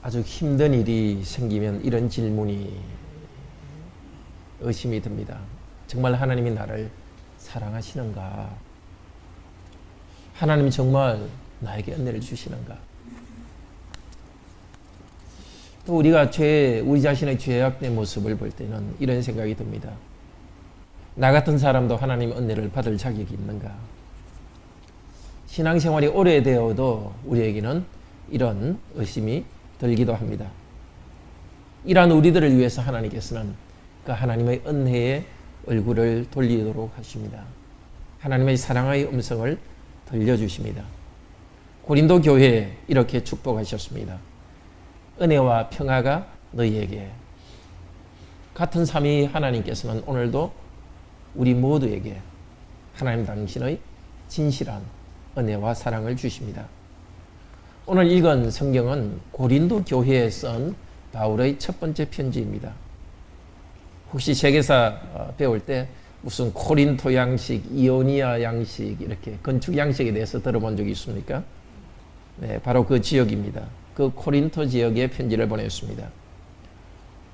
아주 힘든 일이 생기면 이런 질문이 의심이 듭니다. 정말 하나님이 나를 사랑하시는가? 하나님이 정말 나에게 은혜를 주시는가? 또 우리가 우리 자신의 죄악된 모습을 볼 때는 이런 생각이 듭니다. 나 같은 사람도 하나님 은혜를 받을 자격이 있는가? 신앙생활이 오래되어도 우리에게는 이런 의심이 들기도 합니다. 이러한 우리들을 위해서 하나님께서는 그 하나님의 은혜의 얼굴을 돌리도록 하십니다. 하나님의 사랑의 음성을 들려주십니다. 고린도 교회에 이렇게 축복하셨습니다. 은혜와 평화가 너희에게. 같은 삼위 하나님께서는 오늘도 우리 모두에게 하나님 당신의 진실한 은혜와 사랑을 주십니다. 오늘 읽은 성경은 고린도 교회에 쓴 바울의 첫 번째 편지입니다. 혹시 세계사 배울 때 무슨 코린토 양식, 이오니아 양식 이렇게 건축 양식에 대해서 들어본 적이 있습니까? 네, 바로 그 지역입니다. 그 코린토 지역에 편지를 보냈습니다.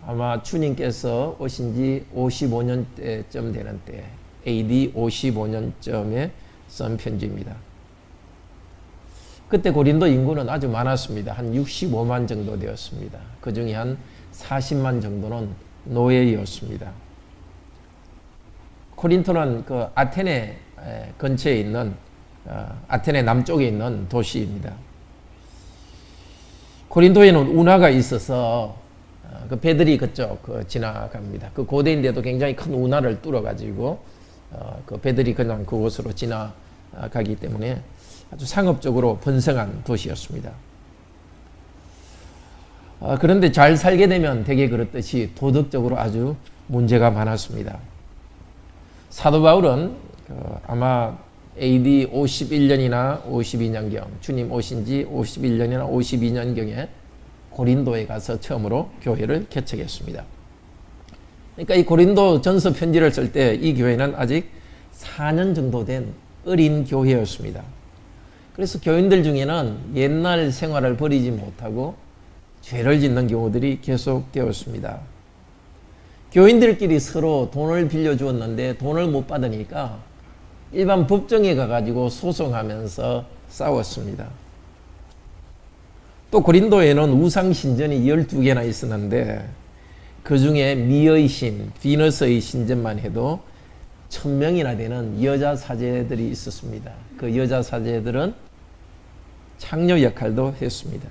아마 주님께서 오신 지 55년쯤 되는 때, AD 55년쯤에 쓴 편지입니다. 그때 고린도 인구는 아주 많았습니다. 한 65만 정도 되었습니다. 그 중에 한 40만 정도는 노예였습니다. 코린토는 그 아테네 근처에 있는 아테네 남쪽에 있는 도시입니다. 고린도에는 운하가 있어서 그 배들이 그쪽 지나갑니다. 그 고대인데도 굉장히 큰 운하를 뚫어가지고 그 배들이 그냥 그곳으로 지나가기 때문에 아주 상업적으로 번성한 도시였습니다. 그런데 잘 살게 되면 대개 그렇듯이 도덕적으로 아주 문제가 많았습니다. 사도 바울은 아마 AD 51년이나 52년경, 주님 오신 지 51년이나 52년경에 고린도에 가서 처음으로 교회를 개척했습니다. 그러니까 이 고린도 전서 편지를 쓸 때 이 교회는 아직 4년 정도 된 어린 교회였습니다. 그래서 교인들 중에는 옛날 생활을 버리지 못하고 죄를 짓는 경우들이 계속되었습니다. 교인들끼리 서로 돈을 빌려주었는데 돈을 못 받으니까 일반 법정에 가가지고 소송하면서 싸웠습니다. 또 고린도에는 우상신전이 12개나 있었는데 그 중에 미의 신, 비너스의 신전만 해도 1000명이나 되는 여자 사제들이 있었습니다. 그 여자 사제들은 창녀 역할도 했습니다.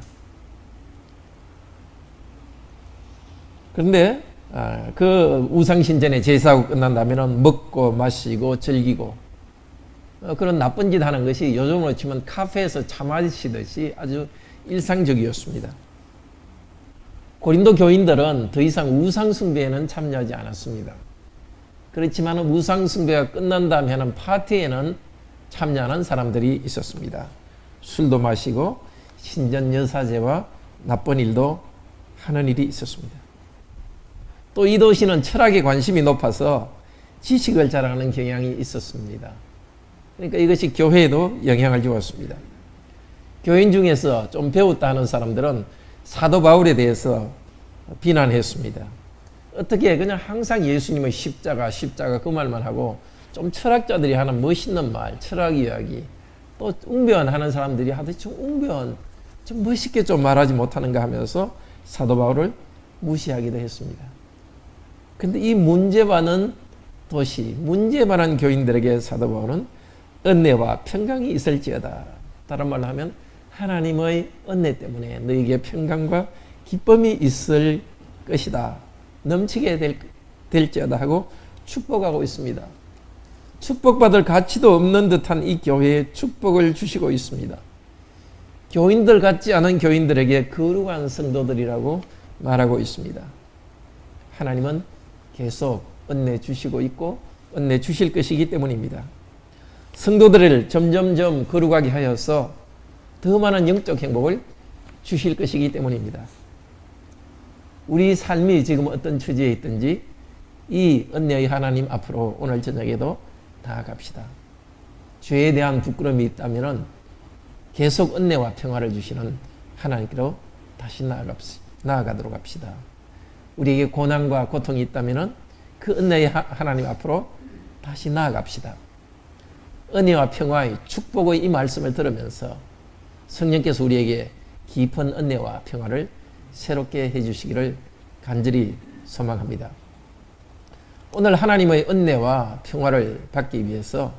그런데 그 우상신전에 제사하고 끝난다면 먹고 마시고 즐기고 그런 나쁜 짓 하는 것이 요즘으로 치면 카페에서 차 마시듯이 아주 일상적이었습니다. 고린도 교인들은 더 이상 우상숭배에는 참여하지 않았습니다. 그렇지만 우상숭배가 끝난다면 파티에는 참여하는 사람들이 있었습니다. 술도 마시고 신전 여사제와 나쁜 일도 하는 일이 있었습니다. 또 이 도시는 철학에 관심이 높아서 지식을 자랑하는 경향이 있었습니다. 그러니까 이것이 교회에도 영향을 주었습니다. 교인 중에서 좀 배웠다 하는 사람들은 사도 바울에 대해서 비난했습니다. 어떻게 그냥 항상 예수님의 십자가 그 말만 하고 좀 철학자들이 하는 멋있는 말, 철학 이야기, 또 웅변하는 사람들이 하듯이 좀 웅변, 좀 멋있게 좀 말하지 못하는가 하면서 사도 바울을 무시하기도 했습니다. 근데 이 문제받는 도시, 문제받는 교인들에게 사도 바울은 은혜와 평강이 있을지어다. 다른 말로 하면 하나님의 은혜 때문에 너에게 평강과 기쁨이 있을 것이다. 넘치게 될지어다 하고 축복하고 있습니다. 축복받을 가치도 없는 듯한 이 교회에 축복을 주시고 있습니다. 교인들 같지 않은 교인들에게 거룩한 성도들이라고 말하고 있습니다. 하나님은 계속 은혜 주시고 있고 은혜 주실 것이기 때문입니다. 성도들을 점점점 거룩하게 하여서 더 많은 영적 행복을 주실 것이기 때문입니다. 우리 삶이 지금 어떤 처지에 있든지 이 은혜의 하나님 앞으로 오늘 저녁에도 나아갑시다. 죄에 대한 부끄러움이 있다면 계속 은혜와 평화를 주시는 하나님께로 다시 나아가도록 합시다. 우리에게 고난과 고통이 있다면 그 은혜의 하나님 앞으로 다시 나아갑시다. 은혜와 평화의 축복의 이 말씀을 들으면서 성령께서 우리에게 깊은 은혜와 평화를 새롭게 해주시기를 간절히 소망합니다. 오늘 하나님의 은혜와 평화를 받기 위해서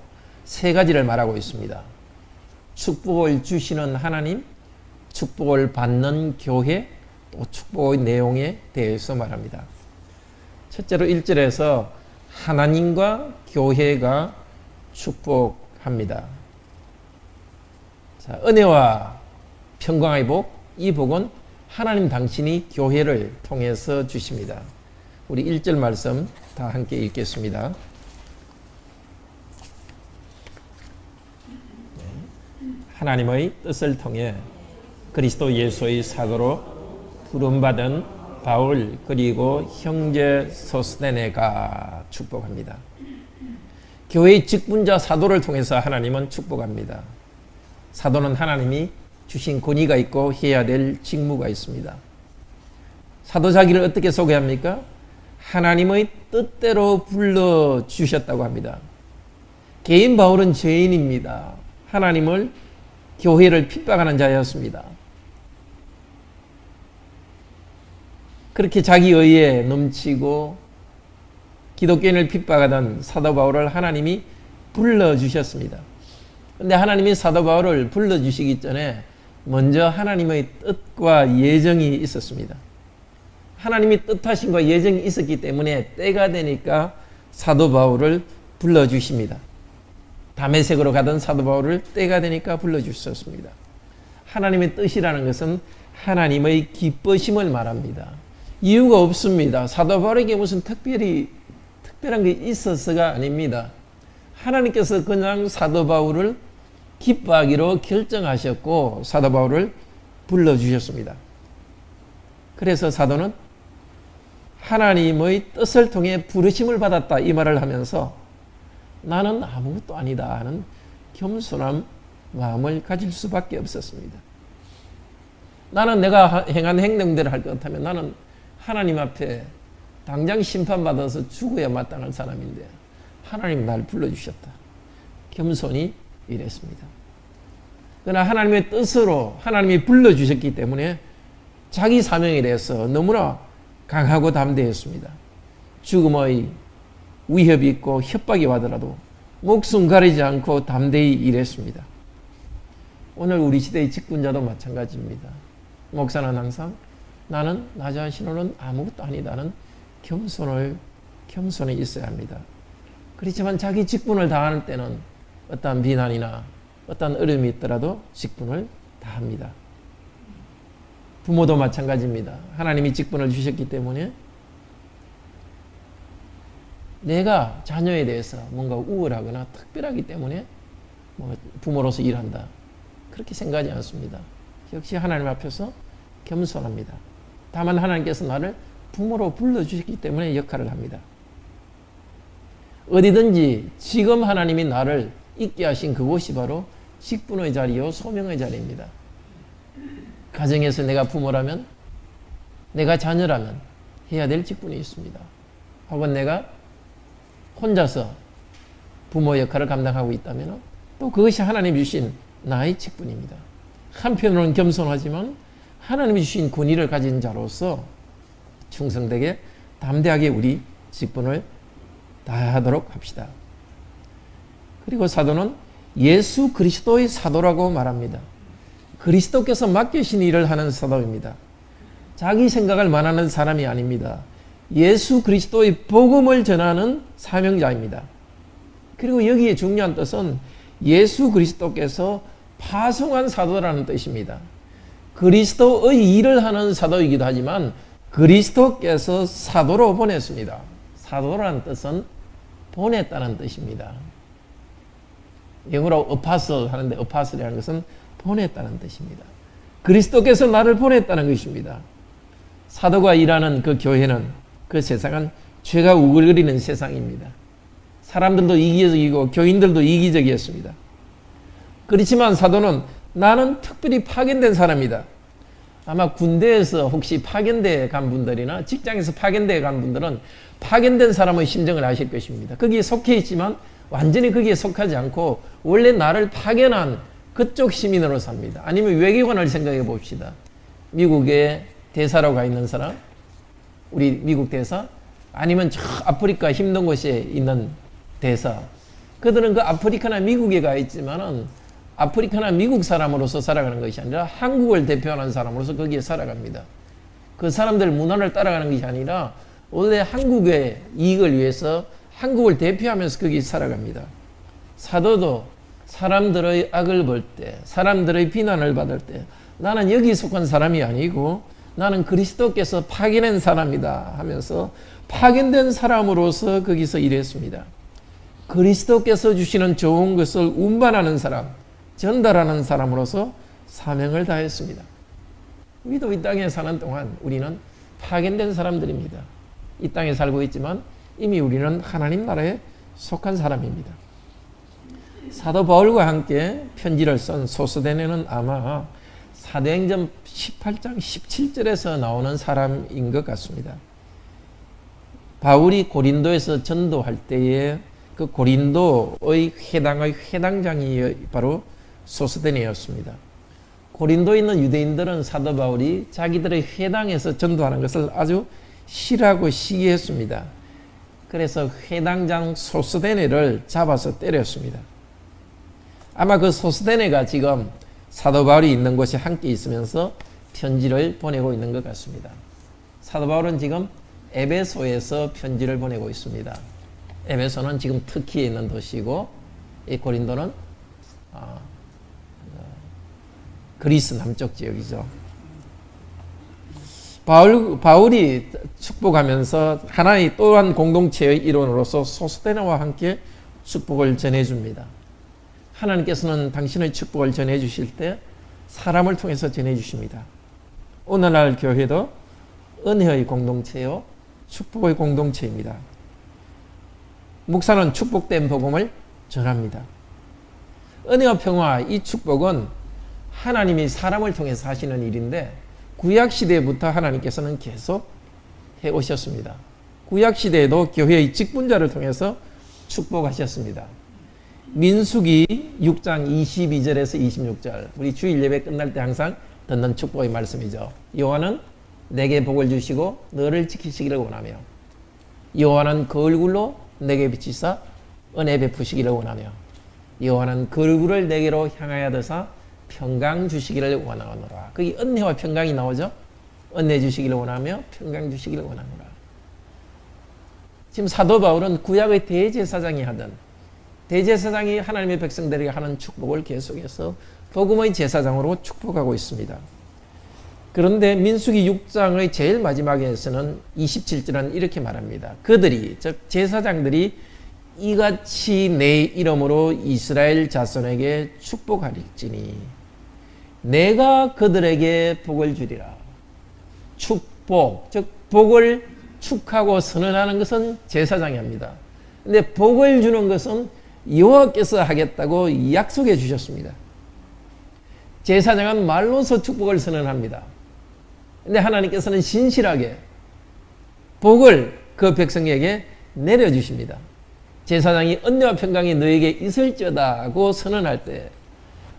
세 가지를 말하고 있습니다. 축복을 주시는 하나님, 축복을 받는 교회, 또 축복의 내용에 대해서 말합니다. 첫째로 1절에서 하나님과 교회가 축복합니다. 자, 은혜와 평강의 복, 이 복은 하나님 당신이 교회를 통해서 주십니다. 우리 1절 말씀 다 함께 읽겠습니다. 하나님의 뜻을 통해 그리스도 예수의 사도로 부름받은 바울 그리고 형제 소스데네가 축복합니다. 교회의 직분자 사도를 통해서 하나님은 축복합니다. 사도는 하나님이 주신 권위가 있고 해야 될 직무가 있습니다. 사도 자기를 어떻게 소개합니까? 하나님의 뜻대로 불러주셨다고 합니다. 개인 바울은 죄인입니다. 하나님을 교회를 핍박하는 자였습니다. 그렇게 자기 의에 넘치고 기독교인을 핍박하던 사도 바울을 하나님이 불러주셨습니다. 그런데 하나님이 사도 바울을 불러주시기 전에 먼저 하나님의 뜻과 예정이 있었습니다. 하나님이 뜻하신 예정이 있었기 때문에 때가 되니까 사도 바울을 불러주십니다. 다메섹으로 가던 사도 바울을 때가 되니까 불러주셨습니다. 하나님의 뜻이라는 것은 하나님의 기쁘심을 말합니다. 이유가 없습니다. 사도 바울에게 무슨 특별한 게 있어서가 아닙니다. 하나님께서 그냥 사도 바울을 기뻐하기로 결정하셨고 사도 바울을 불러주셨습니다. 그래서 사도는 하나님의 뜻을 통해 부르심을 받았다 이 말을 하면서 나는 아무것도 아니다 하는 겸손한 마음을 가질 수밖에 없었습니다. 나는 내가 행한 행동대로 할 것 같으면 나는 하나님 앞에 당장 심판받아서 죽어야 마땅한 사람인데 하나님 날 불러주셨다. 겸손히 이랬습니다. 그러나 하나님의 뜻으로 하나님이 불러주셨기 때문에 자기 사명에 대해서 너무나 강하고 담대했습니다. 죽음의 위협이 있고 협박이 와더라도 목숨 가리지 않고 담대히 일했습니다. 오늘 우리 시대의 직분자도 마찬가지입니다. 목사는 항상 나는 나 자신으로는 아무것도 아니다는 겸손에 있어야 합니다. 그렇지만 자기 직분을 다할 때는 어떠한 비난이나 어떠한 어려움이 있더라도 직분을 다합니다. 부모도 마찬가지입니다. 하나님이 직분을 주셨기 때문에 내가 자녀에 대해서 뭔가 우월하거나 특별하기 때문에 부모로서 일한다. 그렇게 생각하지 않습니다. 역시 하나님 앞에서 겸손합니다. 다만 하나님께서 나를 부모로 불러주셨기 때문에 역할을 합니다. 어디든지 지금 하나님이 나를 있게 하신 그곳이 바로 직분의 자리요 소명의 자리입니다. 가정에서 내가 부모라면, 내가 자녀라면 해야 될 직분이 있습니다. 혹은 내가 혼자서 부모 역할을 감당하고 있다면 또 그것이 하나님이 주신 나의 직분입니다. 한편으로는 겸손하지만 하나님이 주신 권위를 가진 자로서 충성되게 담대하게 우리 직분을 다하도록 합시다. 그리고 사도는 예수 그리스도의 사도라고 말합니다. 그리스도께서 맡기신 일을 하는 사도입니다. 자기 생각을 말하는 사람이 아닙니다. 예수 그리스도의 복음을 전하는 사명자입니다. 그리고 여기에 중요한 뜻은 예수 그리스도께서 파송한 사도라는 뜻입니다. 그리스도의 일을 하는 사도이기도 하지만 그리스도께서 사도로 보냈습니다. 사도라는 뜻은 보냈다는 뜻입니다. 영어로 apostle 하는데 apostle이라는 것은 보냈다는 뜻입니다. 그리스도께서 나를 보냈다는 것입니다. 사도가 일하는 그 교회는, 그 세상은 죄가 우글거리는 세상입니다. 사람들도 이기적이고 교인들도 이기적이었습니다. 그렇지만 사도는 나는 특별히 파견된 사람이다. 아마 군대에서 혹시 파견대에 간 분들이나 직장에서 파견대에 간 분들은 파견된 사람의 심정을 아실 것입니다. 거기에 속해 있지만 완전히 거기에 속하지 않고 원래 나를 파견한 그쪽 시민으로 삽니다. 아니면 외교관을 생각해 봅시다. 미국에 대사로 가 있는 사람, 우리 미국 대사, 아니면 저 아프리카 힘든 곳에 있는 대사. 그들은 그 아프리카나 미국에 가 있지만은 아프리카나 미국 사람으로서 살아가는 것이 아니라 한국을 대표하는 사람으로서 거기에 살아갑니다. 그 사람들 문화를 따라가는 것이 아니라 원래 한국의 이익을 위해서 한국을 대표하면서 거기에 살아갑니다. 사도도 사람들의 악을 볼 때, 사람들의 비난을 받을 때 나는 여기 속한 사람이 아니고 나는 그리스도께서 파견한 사람이다 하면서 파견된 사람으로서 거기서 일했습니다. 그리스도께서 주시는 좋은 것을 운반하는 사람, 전달하는 사람으로서 사명을 다했습니다. 우리도 이 땅에 사는 동안 우리는 파견된 사람들입니다. 이 땅에 살고 있지만 이미 우리는 하나님 나라에 속한 사람입니다. 사도 바울과 함께 편지를 쓴 소스데네는 아마 사도행전 18장 17절에서 나오는 사람인 것 같습니다. 바울이 고린도에서 전도할 때에 그 고린도의 회당의 회당장이 바로 소스데네였습니다. 고린도에 있는 유대인들은 사도 바울이 자기들의 회당에서 전도하는 것을 아주 싫어하고 시기했습니다. 그래서 회당장 소스데네를 잡아서 때렸습니다. 아마 그 소스데네가 지금 사도 바울이 있는 곳에 함께 있으면서 편지를 보내고 있는 것 같습니다. 사도 바울은 지금 에베소에서 편지를 보내고 있습니다. 에베소는 지금 터키에 있는 도시고 이 고린도는 그리스 남쪽 지역이죠. 바울이 축복하면서 하나의 또한 공동체의 일원으로서 소스데네와 함께 축복을 전해줍니다. 하나님께서는 당신의 축복을 전해주실 때 사람을 통해서 전해주십니다. 오늘날 교회도 은혜의 공동체요, 축복의 공동체입니다. 목사는 축복된 복음을 전합니다. 은혜와 평화, 이 축복은 하나님이 사람을 통해서 하시는 일인데 구약시대부터 하나님께서는 계속 해오셨습니다. 구약시대에도 교회의 직분자를 통해서 축복하셨습니다. 민수기 6장 22절에서 26절, 우리 주일 예배 끝날 때 항상 듣는 축복의 말씀이죠. 여호와는 내게 복을 주시고 너를 지키시기를 원하며 여호와는 그 얼굴로 내게 비치사 은혜 베푸시기를 원하며 여호와는 그 얼굴을 내게로 향하여 드사 평강 주시기를 원하노라. 거기 은혜와 평강이 나오죠. 은혜 주시기를 원하며 평강 주시기를 원하노라. 지금 사도 바울은 구약의 대제사장이 하던, 대제사장이 하나님의 백성들에게 하는 축복을 계속해서 복음의 제사장으로 축복하고 있습니다. 그런데 민수기 6장의 제일 마지막에서는 27절은 이렇게 말합니다. 그들이, 즉 제사장들이 이같이 내 이름으로 이스라엘 자손에게 축복하릴지니 내가 그들에게 복을 주리라. 축복, 즉 복을 축하고 선언하는 것은 제사장이 합니다. 근데 복을 주는 것은 여호와께서 하겠다고 약속해 주셨습니다. 제사장은 말로서 축복을 선언합니다. 근데 하나님께서는 신실하게 복을 그 백성에게 내려주십니다. 제사장이 은혜와 평강이 너에게 있을지어다고 선언할 때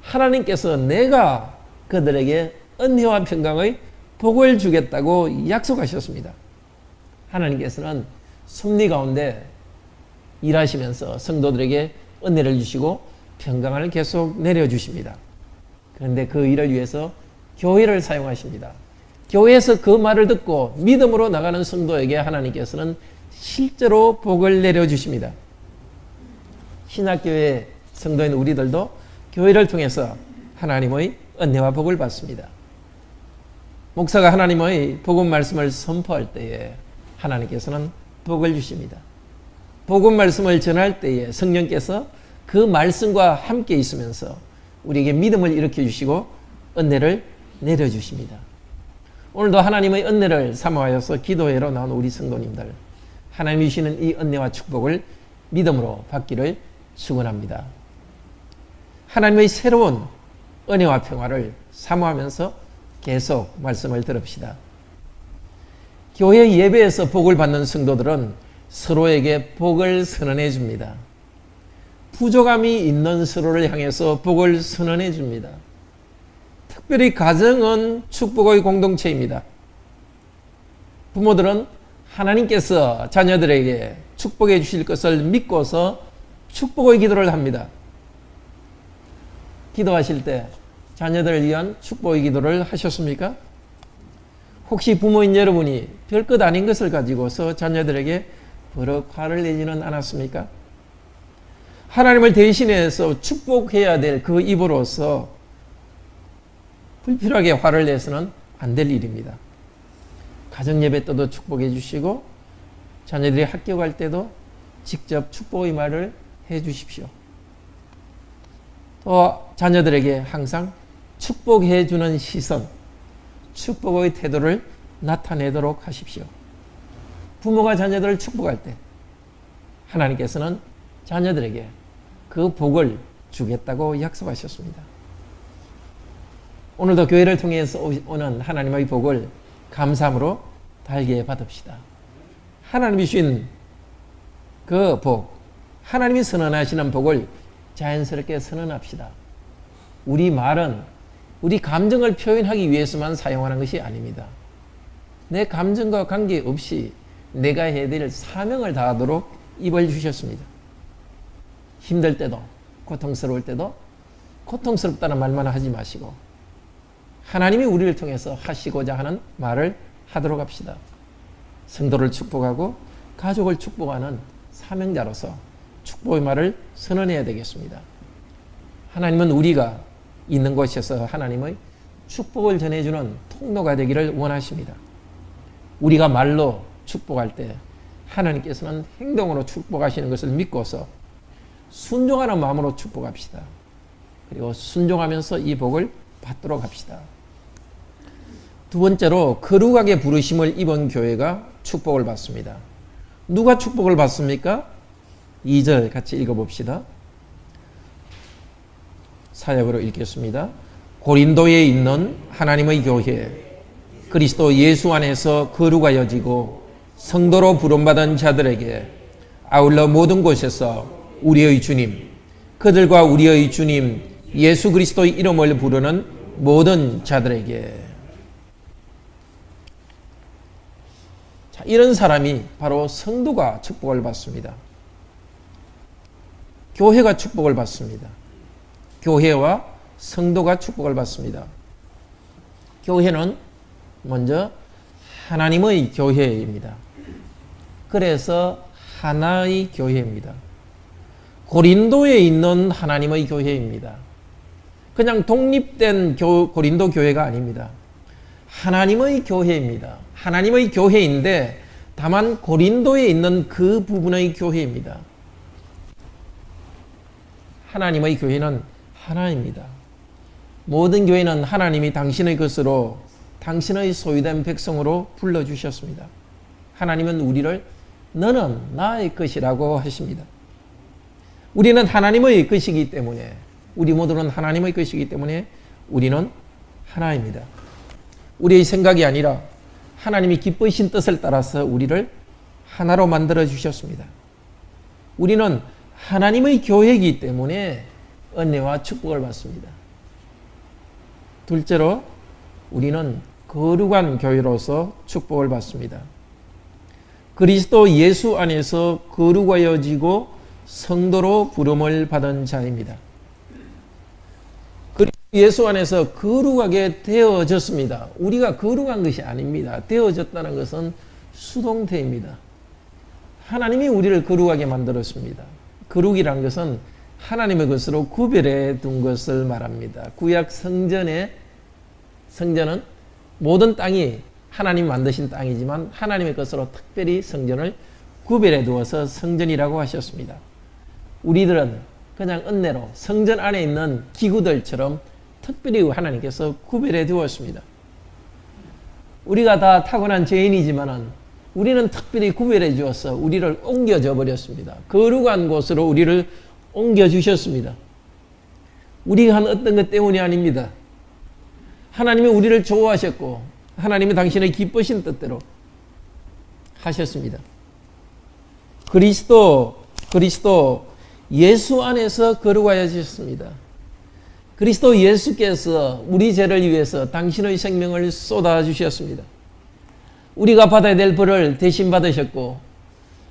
하나님께서 내가 그들에게 은혜와 평강의 복을 주겠다고 약속하셨습니다. 하나님께서는 섭리 가운데 일하시면서 성도들에게 은혜를 주시고 평강을 계속 내려주십니다. 그런데 그 일을 위해서 교회를 사용하십니다. 교회에서 그 말을 듣고 믿음으로 나가는 성도에게 하나님께서는 실제로 복을 내려주십니다. 신학교의 성도인 우리들도 교회를 통해서 하나님의 은혜와 복을 받습니다. 목사가 하나님의 복음 말씀을 선포할 때에 하나님께서는 복을 주십니다. 복음 말씀을 전할 때에 성령께서 그 말씀과 함께 있으면서 우리에게 믿음을 일으켜 주시고 은혜를 내려주십니다. 오늘도 하나님의 은혜를 사모하여서 기도회로 나온 우리 성도님들, 하나님이 주시는 이 은혜와 축복을 믿음으로 받기를 축원합니다. 하나님의 새로운 은혜와 평화를 사모하면서 계속 말씀을 들읍시다. 교회 예배에서 복을 받는 성도들은 서로에게 복을 선언해 줍니다. 부족함이 있는 서로를 향해서 복을 선언해 줍니다. 특별히 가정은 축복의 공동체입니다. 부모들은 하나님께서 자녀들에게 축복해 주실 것을 믿고서 축복의 기도를 합니다. 기도하실 때 자녀들을 위한 축복의 기도를 하셨습니까? 혹시 부모인 여러분이 별것 아닌 것을 가지고서 자녀들에게 버럭 화를 내지는 않았습니까? 하나님을 대신해서 축복해야 될 그 입으로서 불필요하게 화를 내서는 안 될 일입니다. 가정예배 때도 축복해 주시고 자녀들이 학교 갈 때도 직접 축복의 말을 해 주십시오. 또 자녀들에게 항상 축복해 주는 시선, 축복의 태도를 나타내도록 하십시오. 부모가 자녀들을 축복할 때 하나님께서는 자녀들에게 그 복을 주겠다고 약속하셨습니다. 오늘도 교회를 통해서 오는 하나님의 복을 감사함으로 달게 받읍시다. 하나님이 주신 그 복, 하나님이 선언하시는 복을 자연스럽게 선언합시다. 우리 말은 우리 감정을 표현하기 위해서만 사용하는 것이 아닙니다. 내 감정과 관계없이 내가 해야 될 사명을 다하도록 입을 주셨습니다. 힘들 때도 고통스러울 때도 고통스럽다는 말만 하지 마시고 하나님이 우리를 통해서 하시고자 하는 말을 하도록 합시다. 성도를 축복하고 가족을 축복하는 사명자로서 축복의 말을 선언해야 되겠습니다. 하나님은 우리가 있는 곳에서 하나님의 축복을 전해주는 통로가 되기를 원하십니다. 우리가 말로 축복할 때 하나님께서는 행동으로 축복하시는 것을 믿고서 순종하는 마음으로 축복합시다. 그리고 순종하면서 이 복을 받도록 합시다. 두 번째로 거룩하게 부르심을 입은 교회가 축복을 받습니다. 누가 축복을 받습니까? 2절 같이 읽어봅시다. 사역으로 읽겠습니다. 고린도에 있는 하나님의 교회, 그리스도 예수 안에서 거룩하여지고 성도로 부름받은 자들에게 아울러 모든 곳에서 우리의 주님, 그들과 우리의 주님 예수 그리스도의 이름을 부르는 모든 자들에게. 자, 이런 사람이 바로 성도가 축복을 받습니다. 교회가 축복을 받습니다. 교회와 성도가 축복을 받습니다. 교회는 먼저 하나님의 교회입니다. 그래서 하나의 교회입니다. 고린도에 있는 하나님의 교회입니다. 그냥 독립된 고린도 교회가 아닙니다. 하나님의 교회입니다. 하나님의 교회인데 다만 고린도에 있는 그 부분의 교회입니다. 하나님의 교회는 하나입니다. 모든 교회는 하나님이 당신의 것으로 당신의 소유된 백성으로 불러주셨습니다. 하나님은 우리를 너는 나의 것이라고 하십니다. 우리는 하나님의 것이기 때문에 우리 모두는 하나님의 것이기 때문에 우리는 하나입니다. 우리의 생각이 아니라 하나님이 기쁘신 뜻을 따라서 우리를 하나로 만들어 주셨습니다. 우리는 하나님의 교회이기 때문에 은혜와 축복을 받습니다. 둘째로 우리는 거룩한 교회로서 축복을 받습니다. 그리스도 예수 안에서 거룩하여지고 성도로 부름을 받은 자입니다. 그리스도 예수 안에서 거룩하게 되어졌습니다. 우리가 거룩한 것이 아닙니다. 되어졌다는 것은 수동태입니다. 하나님이 우리를 거룩하게 만들었습니다. 거룩이란 것은 하나님의 것으로 구별해 둔 것을 말합니다. 구약 성전은 모든 땅이 하나님 만드신 땅이지만 하나님의 것으로 특별히 성전을 구별해 두어서 성전이라고 하셨습니다. 우리들은 그냥 은혜로 성전 안에 있는 기구들처럼 특별히 하나님께서 구별해 두었습니다. 우리가 다 타고난 죄인이지만 우리는 특별히 구별해 주어서 우리를 옮겨져 버렸습니다. 거룩한 곳으로 우리를 옮겨주셨습니다. 우리가 한 어떤 것 때문이 아닙니다. 하나님이 우리를 좋아하셨고 하나님이 당신의 기쁘신 뜻대로 하셨습니다. 그리스도 예수 안에서 거룩하여지셨습니다. 그리스도 예수께서 우리 죄를 위해서 당신의 생명을 쏟아주셨습니다. 우리가 받아야 될 벌을 대신 받으셨고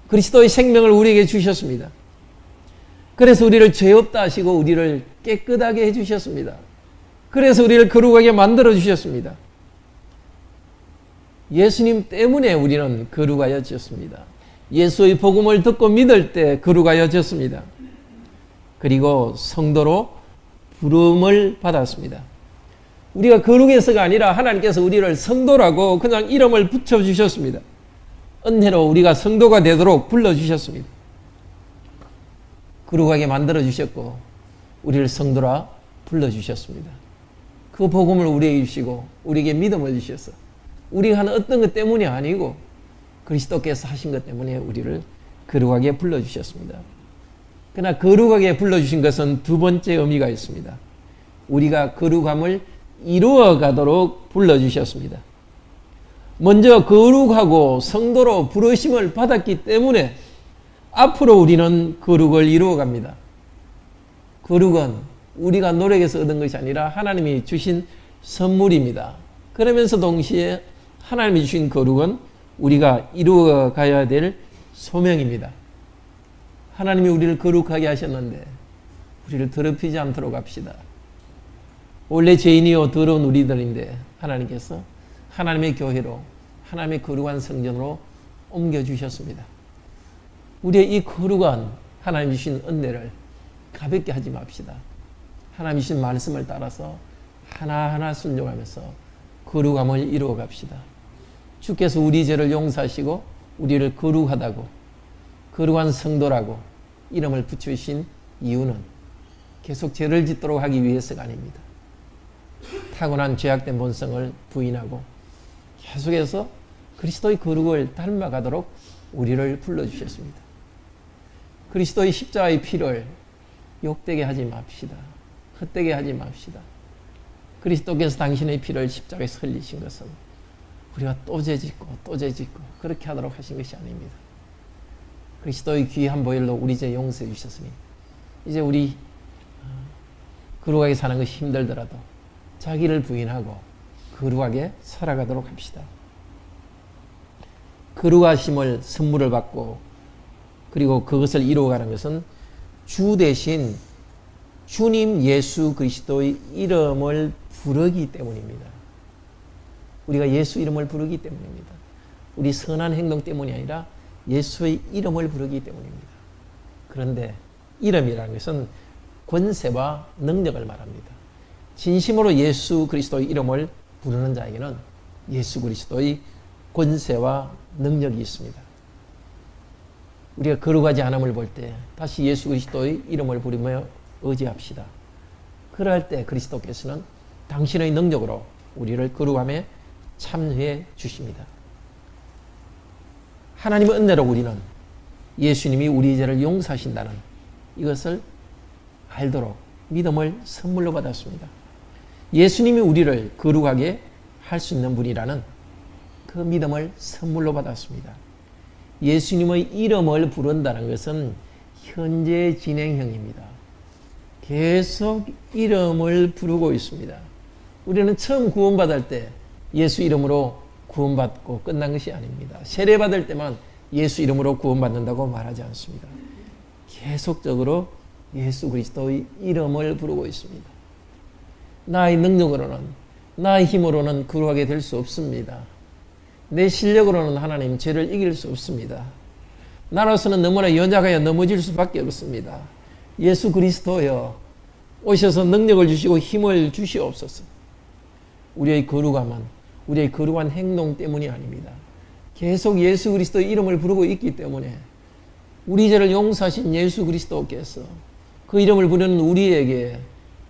그리스도의 생명을 우리에게 주셨습니다. 그래서 우리를 죄 없다 하시고 우리를 깨끗하게 해주셨습니다. 그래서 우리를 거룩하게 만들어 주셨습니다. 예수님 때문에 우리는 거룩하여졌습니다. 예수의 복음을 듣고 믿을 때 거룩하여졌습니다. 그리고 성도로 부름을 받았습니다. 우리가 거룩해서가 아니라 하나님께서 우리를 성도라고 그냥 이름을 붙여주셨습니다. 은혜로 우리가 성도가 되도록 불러주셨습니다. 거룩하게 만들어주셨고 우리를 성도라 불러주셨습니다. 그 복음을 우리에게 주시고 우리에게 믿음을 주셔서 우리가 하는 어떤 것 때문이 아니고 그리스도께서 하신 것 때문에 우리를 거룩하게 불러주셨습니다. 그러나 거룩하게 불러주신 것은 두 번째 의미가 있습니다. 우리가 거룩함을 이루어가도록 불러주셨습니다. 먼저 거룩하고 성도로 부르심을 받았기 때문에 앞으로 우리는 거룩을 이루어갑니다. 거룩은 우리가 노력해서 얻은 것이 아니라 하나님이 주신 선물입니다. 그러면서 동시에 하나님이 주신 거룩은 우리가 이루어가야 될 소명입니다. 하나님이 우리를 거룩하게 하셨는데 우리를 더럽히지 않도록 합시다. 원래 죄인이요 더러운 우리들인데 하나님께서 하나님의 교회로 하나님의 거룩한 성전으로 옮겨주셨습니다. 우리의 이 거룩한 하나님 주신 은혜를 가볍게 하지 맙시다. 하나님 주신 말씀을 따라서 하나하나 순종하면서 거룩함을 이루어 갑시다. 주께서 우리 죄를 용서하시고 우리를 거룩하다고 거룩한 성도라고 이름을 붙여주신 이유는 계속 죄를 짓도록 하기 위해서가 아닙니다. 타고난 죄악된 본성을 부인하고 계속해서 그리스도의 거룩을 닮아가도록 우리를 불러주셨습니다. 그리스도의 십자가의 피를 욕되게 하지 맙시다. 헛되게 하지 맙시다. 그리스도께서 당신의 피를 십자가에 흘리신 것은 우리가 또 죄짓고 또 죄짓고 그렇게 하도록 하신 것이 아닙니다. 그리스도의 귀한 보혈로 우리 죄 용서해 주셨으니 이제 우리 거룩하게 사는 것이 힘들더라도 자기를 부인하고 거룩하게 살아가도록 합시다. 거룩하심을 선물을 받고 그리고 그것을 이루어가는 것은 주 대신 주님 예수 그리스도의 이름을 부르기 때문입니다. 우리가 예수 이름을 부르기 때문입니다. 우리 선한 행동 때문이 아니라 예수의 이름을 부르기 때문입니다. 그런데 이름이라는 것은 권세와 능력을 말합니다. 진심으로 예수 그리스도의 이름을 부르는 자에게는 예수 그리스도의 권세와 능력이 있습니다. 우리가 거룩하지 않음을 볼 때 다시 예수 그리스도의 이름을 부르며 의지합시다. 그럴 때 그리스도께서는 당신의 능력으로 우리를 거룩함에 참여해 주십니다. 하나님의 은혜로 우리는 예수님이 우리 죄를 용서하신다는 이것을 알도록 믿음을 선물로 받았습니다. 예수님이 우리를 거룩하게 할 수 있는 분이라는 그 믿음을 선물로 받았습니다. 예수님의 이름을 부른다는 것은 현재 진행형입니다. 계속 이름을 부르고 있습니다. 우리는 처음 구원받을 때 예수 이름으로 구원받고 끝난 것이 아닙니다. 세례받을 때만 예수 이름으로 구원받는다고 말하지 않습니다. 계속적으로 예수 그리스도의 이름을 부르고 있습니다. 나의 능력으로는 나의 힘으로는 거룩하게 될 수 없습니다. 내 실력으로는 하나님 죄를 이길 수 없습니다. 나로서는 너무나 연약하여 넘어질 수밖에 없습니다. 예수 그리스도여 오셔서 능력을 주시고 힘을 주시옵소서. 우리의 거룩함은 우리의 거룩한 행동 때문이 아닙니다. 계속 예수 그리스도의 이름을 부르고 있기 때문에 우리 죄를 용서하신 예수 그리스도께서 그 이름을 부르는 우리에게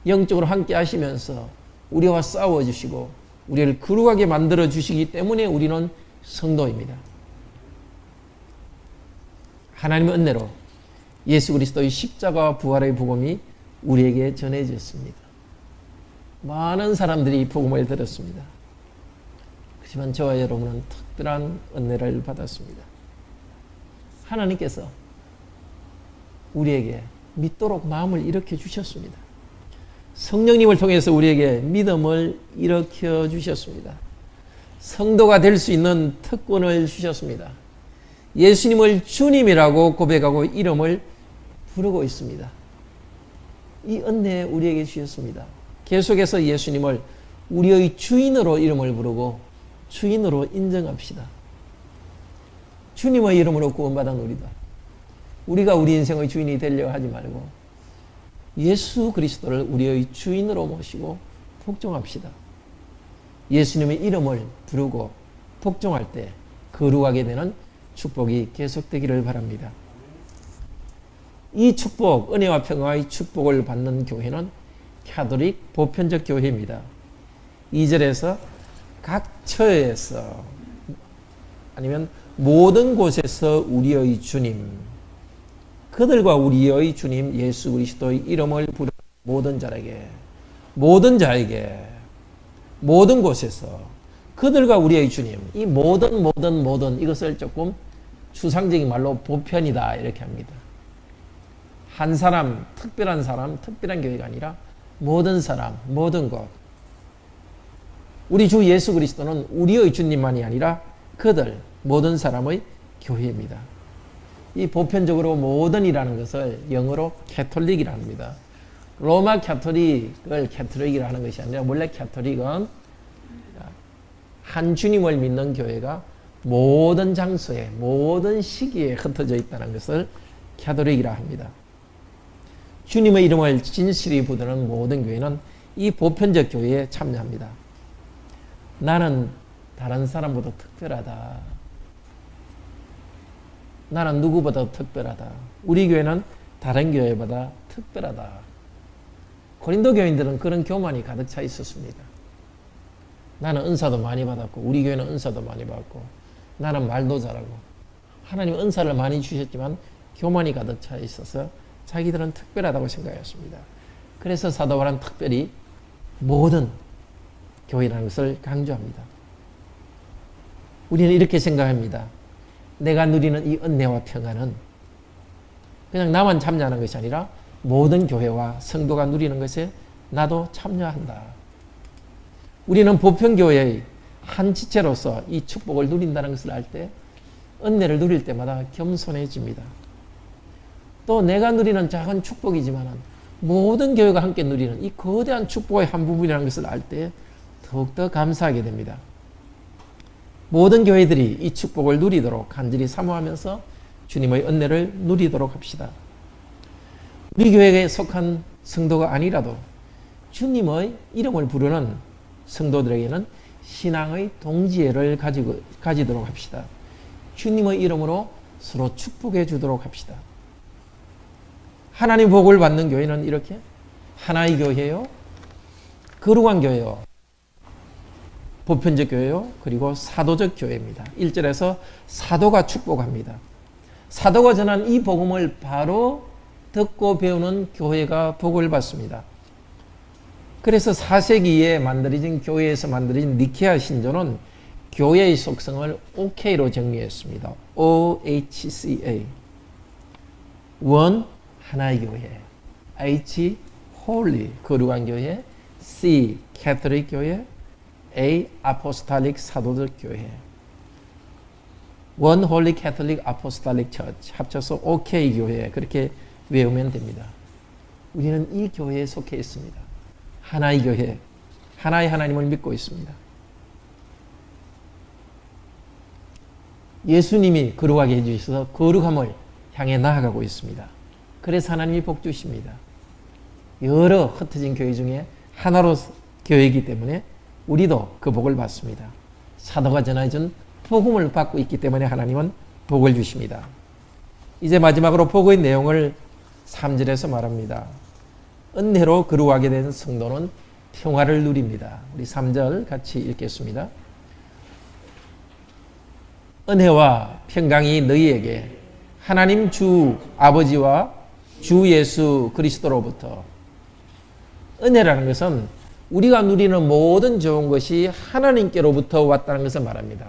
영적으로 함께 하시면서 우리와 싸워주시고 우리를 거룩하게 만들어 주시기 때문에 우리는 성도입니다. 하나님의 은혜로 예수 그리스도의 십자가와 부활의 복음이 우리에게 전해졌습니다. 많은 사람들이 복음을 들었습니다. 하지만 저와 여러분은 특별한 은혜를 받았습니다. 하나님께서 우리에게 믿도록 마음을 일으켜 주셨습니다. 성령님을 통해서 우리에게 믿음을 일으켜 주셨습니다. 성도가 될 수 있는 특권을 주셨습니다. 예수님을 주님이라고 고백하고 이름을 부르고 있습니다. 이 은혜 우리에게 주셨습니다. 계속해서 예수님을 우리의 주인으로 이름을 부르고 주인으로 인정합시다. 주님의 이름으로 구원받은 우리다. 우리가 우리 인생의 주인이 되려고 하지 말고 예수 그리스도를 우리의 주인으로 모시고 복종합시다. 예수님의 이름을 부르고 복종할 때 거룩하게 되는 축복이 계속되기를 바랍니다. 이 축복, 은혜와 평화의 축복을 받는 교회는 가톨릭 보편적 교회입니다. 2절에서 각 처에서 아니면 모든 곳에서 우리의 주님, 그들과 우리의 주님 예수 그리스도의 이름을 부르는 모든 자에게, 모든 곳에서 그들과 우리의 주님, 이 모든 이것을 조금 추상적인 말로 보편이다 이렇게 합니다. 한 사람, 특별한 교회가 아니라 모든 사람, 모든 것. 우리 주 예수 그리스도는 우리의 주님만이 아니라 그들, 모든 사람의 교회입니다. 이 보편적으로 모든이라는 것을 영어로 캐톨릭이라 합니다. 로마 캐톨릭을 캐톨릭이라 하는 것이 아니라 원래 캐톨릭은 한 주님을 믿는 교회가 모든 장소에, 모든 시기에 흩어져 있다는 것을 캐톨릭이라 합니다. 주님의 이름을 진실히 부르는 모든 교회는 이 보편적 교회에 참여합니다. 나는 다른 사람보다 특별하다. 나는 누구보다 특별하다. 우리 교회는 다른 교회보다 특별하다. 고린도 교인들은 그런 교만이 가득 차 있었습니다. 나는 은사도 많이 받았고 우리 교회는 은사도 많이 받고 나는 말도 잘하고 하나님 은사를 많이 주셨지만 교만이 가득 차 있어서 자기들은 특별하다고 생각했습니다. 그래서 사도 바울은 특별히 모든 교회라는 것을 강조합니다. 우리는 이렇게 생각합니다. 내가 누리는 이 은혜와 평안은 그냥 나만 참여하는 것이 아니라 모든 교회와 성도가 누리는 것에 나도 참여한다. 우리는 보편교회의 한 지체로서 이 축복을 누린다는 것을 알 때 은혜를 누릴 때마다 겸손해집니다. 또 내가 누리는 작은 축복이지만 모든 교회가 함께 누리는 이 거대한 축복의 한 부분이라는 것을 알 때 더욱더 감사하게 됩니다. 모든 교회들이 이 축복을 누리도록 간절히 사모하면서 주님의 은혜를 누리도록 합시다. 우리 교회에 속한 성도가 아니라도 주님의 이름을 부르는 성도들에게는 신앙의 동지애를 가지도록 합시다. 주님의 이름으로 서로 축복해 주도록 합시다. 하나님 복을 받는 교회는 이렇게 하나의 교회요, 거룩한 교회요, 보편적 교회요, 그리고 사도적 교회입니다. 1절에서 사도가 축복합니다. 사도가 전한 이 복음을 바로 듣고 배우는 교회가 복을 받습니다. 그래서 4세기에 만들어진 교회에서 만들어진 니케아 신조는 교회의 속성을 OK로 정리했습니다. OHCA. 원, 하나의 교회. H, Holy, 거룩한 교회. C, Catholic 교회. A, Apostolic, 사도적 교회. One Holy Catholic Apostolic Church 합쳐서 OK 교회 그렇게 외우면 됩니다. 우리는 이 교회에 속해 있습니다. 하나의 교회, 하나의 하나님을 믿고 있습니다. 예수님이 거룩하게 해주셔서 거룩함을 향해 나아가고 있습니다. 그래서 하나님이 복 주십니다. 여러 흩어진 교회 중에 하나로 교회이기 때문에 우리도 그 복을 받습니다. 사도가 전해준 복음을 받고 있기 때문에 하나님은 복을 주십니다. 이제 마지막으로 복의 내용을 3절에서 말합니다. 은혜로 거룩하게 된 성도는 평화를 누립니다. 우리 3절 같이 읽겠습니다. 은혜와 평강이 너희에게 하나님 주 아버지와 주 예수 그리스도로부터. 은혜라는 것은 우리가 누리는 모든 좋은 것이 하나님께로부터 왔다는 것을 말합니다.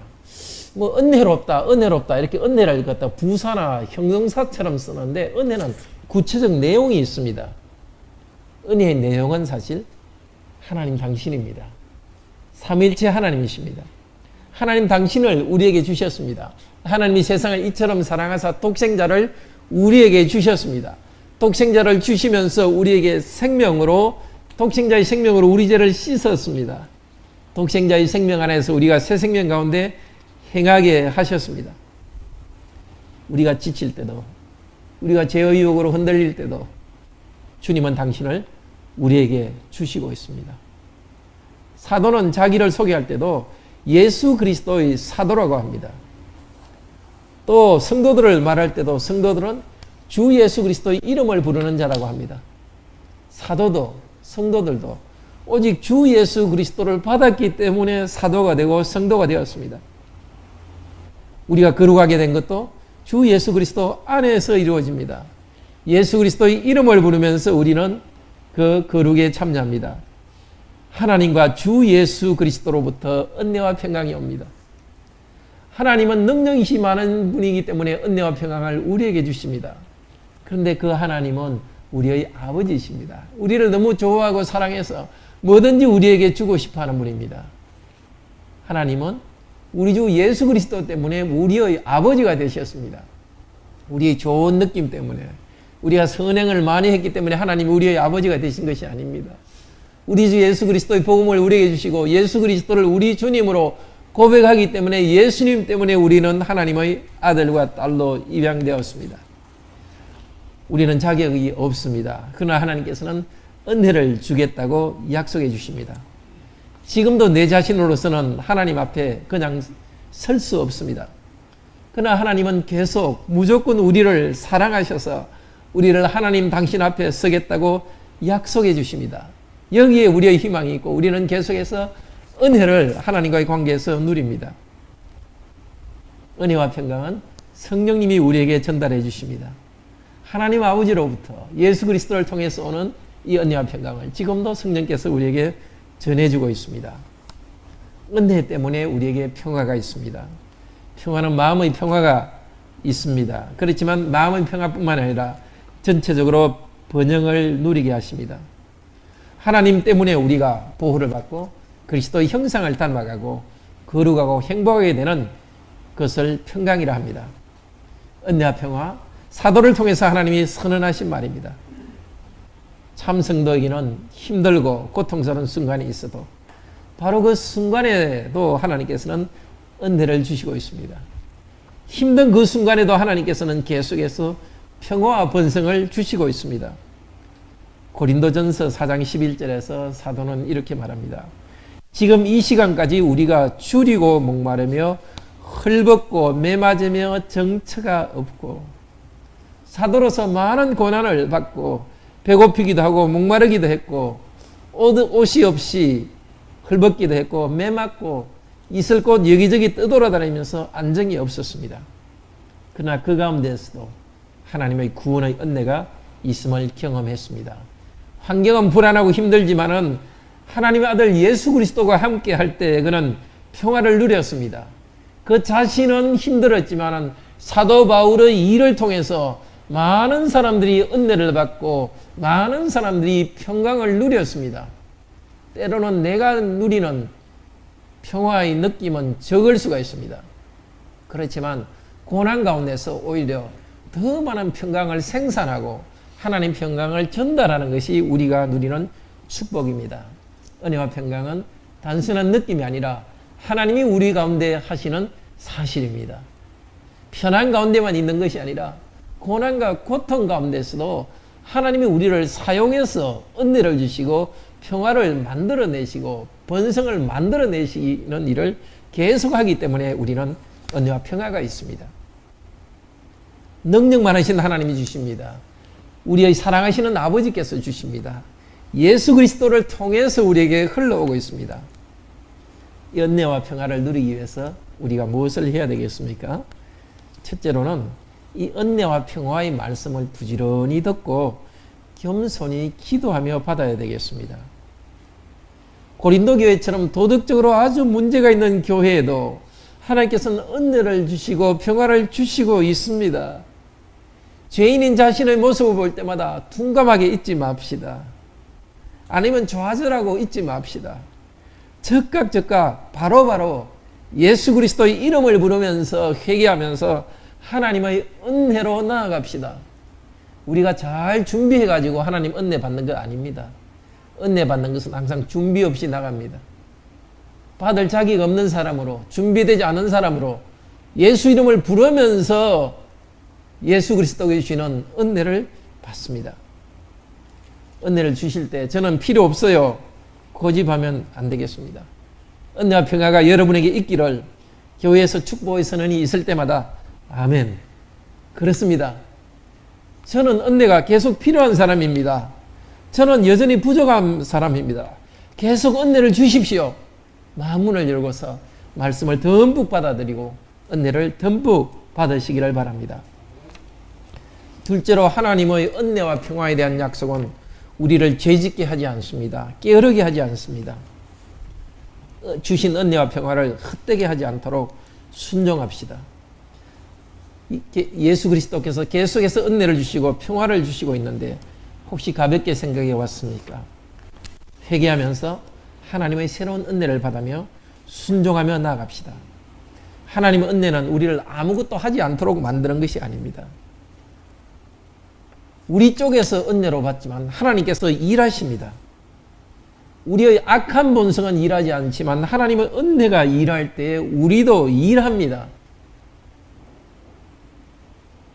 뭐 은혜롭다, 은혜롭다 이렇게 은혜를 갖다 부사나 형용사처럼 쓰는데 은혜는 구체적 내용이 있습니다. 은혜의 내용은 사실 하나님 당신입니다. 삼위일체 하나님이십니다. 하나님 당신을 우리에게 주셨습니다. 하나님이 세상을 이처럼 사랑하사 독생자를 우리에게 주셨습니다. 독생자를 주시면서 우리에게 독생자의 생명으로 우리 죄를 씻었습니다. 독생자의 생명 안에서 우리가 새 생명 가운데 행하게 하셨습니다. 우리가 지칠 때도, 우리가 죄의 유혹으로 흔들릴 때도 주님은 당신을 우리에게 주시고 있습니다. 사도는 자기를 소개할 때도 예수 그리스도의 사도라고 합니다. 또 성도들을 말할 때도 성도들은 주 예수 그리스도의 이름을 부르는 자라고 합니다. 사도도 성도들도 오직 주 예수 그리스도를 받았기 때문에 사도가 되고 성도가 되었습니다. 우리가 거룩하게 된 것도 주 예수 그리스도 안에서 이루어집니다. 예수 그리스도의 이름을 부르면서 우리는 그 거룩에 참여합니다. 하나님과 주 예수 그리스도로부터 은혜와 평강이 옵니다. 하나님은 능력이 많은 분이기 때문에 은혜와 평강을 우리에게 주십니다. 그런데 그 하나님은 우리의 아버지이십니다. 우리를 너무 좋아하고 사랑해서 뭐든지 우리에게 주고 싶어하는 분입니다. 하나님은 우리 주 예수 그리스도 때문에 우리의 아버지가 되셨습니다. 우리의 좋은 느낌 때문에, 우리가 선행을 많이 했기 때문에 하나님이 우리의 아버지가 되신 것이 아닙니다. 우리 주 예수 그리스도의 복음을 우리에게 주시고 예수 그리스도를 우리 주님으로 고백하기 때문에 예수님 때문에 우리는 하나님의 아들과 딸로 입양되었습니다. 우리는 자격이 없습니다. 그러나 하나님께서는 은혜를 주겠다고 약속해 주십니다. 지금도 내 자신으로서는 하나님 앞에 그냥 설 수 없습니다. 그러나 하나님은 계속 무조건 우리를 사랑하셔서 우리를 하나님 당신 앞에 서겠다고 약속해 주십니다. 여기에 우리의 희망이 있고 우리는 계속해서 은혜를 하나님과의 관계에서 누립니다. 은혜와 평강은 성령님이 우리에게 전달해 주십니다. 하나님 아버지로부터 예수 그리스도를 통해서 오는 이 은혜와 평강을 지금도 성령께서 우리에게 전해주고 있습니다. 은혜 때문에 우리에게 평화가 있습니다. 평화는 마음의 평화가 있습니다. 그렇지만 마음의 평화뿐만 아니라 전체적으로 번영을 누리게 하십니다. 하나님 때문에 우리가 보호를 받고 그리스도의 형상을 닮아가고 거룩하고 행복하게 되는 것을 평강이라 합니다. 은혜와 평화, 사도를 통해서 하나님이 선언하신 말입니다. 참 성도에게는 힘들고 고통스러운 순간이 있어도 바로 그 순간에도 하나님께서는 은혜를 주시고 있습니다. 힘든 그 순간에도 하나님께서는 계속해서 평화와 번성을 주시고 있습니다. 고린도전서 4장 11절에서 사도는 이렇게 말합니다. 지금 이 시간까지 우리가 줄이고 목마르며 헐벗고 매맞으며 정처가 없고 사도로서 많은 고난을 받고 배고프기도 하고 목마르기도 했고 옷이 없이 헐벗기도 했고 매맞고 있을 곳 여기저기 떠돌아다니면서 안정이 없었습니다. 그러나 그 가운데서도 하나님의 구원의 은혜가 있음을 경험했습니다. 환경은 불안하고 힘들지만은 하나님의 아들 예수 그리스도가 함께 할 때 그는 평화를 누렸습니다. 그 자신은 힘들었지만은 사도 바울의 일을 통해서 많은 사람들이 은혜를 받고 많은 사람들이 평강을 누렸습니다. 때로는 내가 누리는 평화의 느낌은 적을 수가 있습니다. 그렇지만 고난 가운데서 오히려 더 많은 평강을 생산하고 하나님 평강을 전달하는 것이 우리가 누리는 축복입니다. 은혜와 평강은 단순한 느낌이 아니라 하나님이 우리 가운데 하시는 사실입니다. 편안 가운데만 있는 것이 아니라 고난과 고통 가운데서도 하나님이 우리를 사용해서 은혜를 주시고 평화를 만들어내시고 번성을 만들어내시는 일을 계속하기 때문에 우리는 은혜와 평화가 있습니다. 능력 많으신 하나님이 주십니다. 우리의 사랑하시는 아버지께서 주십니다. 예수 그리스도를 통해서 우리에게 흘러오고 있습니다. 이 은혜와 평화를 누리기 위해서 우리가 무엇을 해야 되겠습니까? 첫째로는 이 은혜와 평화의 말씀을 부지런히 듣고 겸손히 기도하며 받아야 되겠습니다. 고린도 교회처럼 도덕적으로 아주 문제가 있는 교회에도 하나님께서는 은혜를 주시고 평화를 주시고 있습니다. 죄인인 자신의 모습을 볼 때마다 둔감하게 잊지 맙시다. 아니면 좌절하고 잊지 맙시다. 즉각 바로바로 예수 그리스도의 이름을 부르면서 회개하면서 하나님의 은혜로 나아갑시다. 우리가 잘 준비해가지고 하나님 은혜 받는 거 아닙니다. 은혜 받는 것은 항상 준비 없이 나갑니다. 받을 자격 없는 사람으로, 준비되지 않은 사람으로 예수 이름을 부르면서 예수 그리스도가 주시는 은혜를 받습니다. 은혜를 주실 때 저는 필요 없어요 고집하면 안 되겠습니다. 은혜와 평화가 여러분에게 있기를 교회에서 축복의 선언이 있을 때마다 아멘. 그렇습니다. 저는 은혜가 계속 필요한 사람입니다. 저는 여전히 부족한 사람입니다. 계속 은혜를 주십시오. 마음문을 열고서 말씀을 듬뿍 받아들이고 은혜를 듬뿍 받으시기를 바랍니다. 둘째로 하나님의 은혜와 평화에 대한 약속은 우리를 죄짓게 하지 않습니다. 게으르게 하지 않습니다. 주신 은혜와 평화를 헛되게 하지 않도록 순종합시다. 예수 그리스도께서 계속해서 은혜를 주시고 평화를 주시고 있는데 혹시 가볍게 생각해 왔습니까? 회개하면서 하나님의 새로운 은혜를 받으며 순종하며 나아갑시다. 하나님의 은혜는 우리를 아무것도 하지 않도록 만드는 것이 아닙니다. 우리 쪽에서 은혜로 받지만 하나님께서 일하십니다. 우리의 악한 본성은 일하지 않지만 하나님의 은혜가 일할 때에 우리도 일합니다.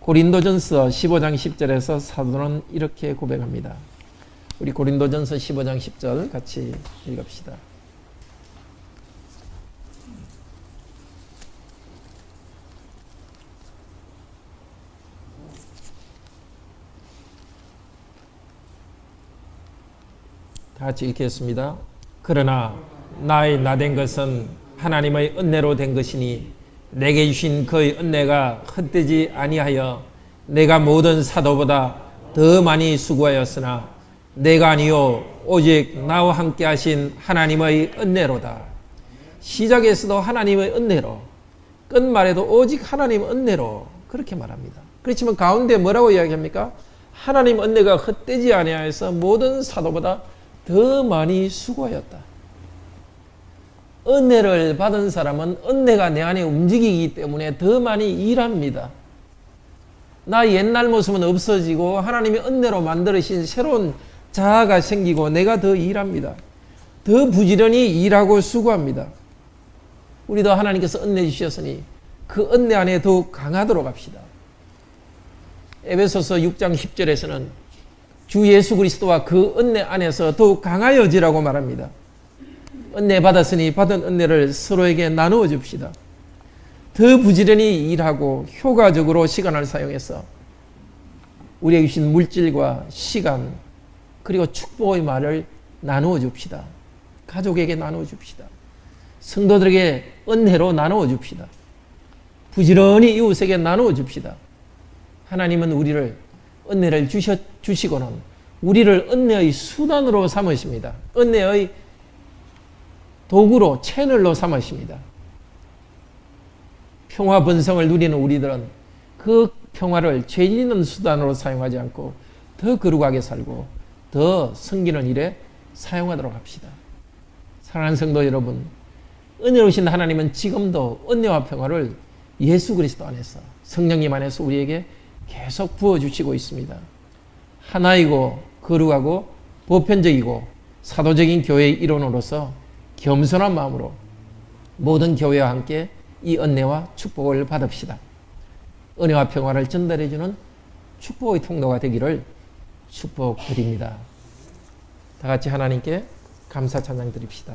고린도전서 15장 10절에서 사도는 이렇게 고백합니다. 우리 고린도전서 15장 10절 같이 읽읍시다. 다 같이 읽겠습니다. 그러나 나의 나된 것은 하나님의 은혜로 된 것이니 내게 주신 그의 은혜가 헛되지 아니하여 내가 모든 사도보다 더 많이 수고하였으나 내가 아니요 오직 나와 함께 하신 하나님의 은혜로다. 시작에서도 하나님의 은혜로, 끝말에도 오직 하나님의 은혜로 그렇게 말합니다. 그렇지만 가운데 뭐라고 이야기합니까? 하나님 은혜가 헛되지 아니하여서 모든 사도보다 더 많이 수고하였다. 은혜를 받은 사람은 은혜가 내 안에 움직이기 때문에 더 많이 일합니다. 나 옛날 모습은 없어지고 하나님의 은혜로 만들으신 새로운 자아가 생기고 내가 더 일합니다. 더 부지런히 일하고 수고합니다. 우리도 하나님께서 은혜 주셨으니 그 은혜 안에 더욱 강하도록 합시다. 에베소서 6장 10절에서는 주 예수 그리스도와 그 은혜 안에서 더욱 강하여지라고 말합니다. 은혜 받았으니 받은 은혜를 서로에게 나누어 줍시다. 더 부지런히 일하고 효과적으로 시간을 사용해서 우리에게 주신 물질과 시간 그리고 축복의 말을 나누어 줍시다. 가족에게 나누어 줍시다. 성도들에게 은혜로 나누어 줍시다. 부지런히 이웃에게 나누어 줍시다. 하나님은 우리를 은혜를 주시고는 우리를 은혜의 수단으로 삼으십니다. 은혜의 도구로 채널로 삼으십니다. 평화 번성을 누리는 우리들은 그 평화를 죄 짓는 수단으로 사용하지 않고 더 거룩하게 살고 더 섬기는 일에 사용하도록 합시다. 사랑하는 성도 여러분, 은혜로우신 하나님은 지금도 은혜와 평화를 예수 그리스도 안에서 성령님 안에서 우리에게 계속 부어주시고 있습니다. 하나이고 거룩하고 보편적이고 사도적인 교회의 일원으로서 겸손한 마음으로 모든 교회와 함께 이 은혜와 축복을 받읍시다. 은혜와 평화를 전달해주는 축복의 통로가 되기를 축복드립니다. 다 같이 하나님께 감사 찬양 드립시다.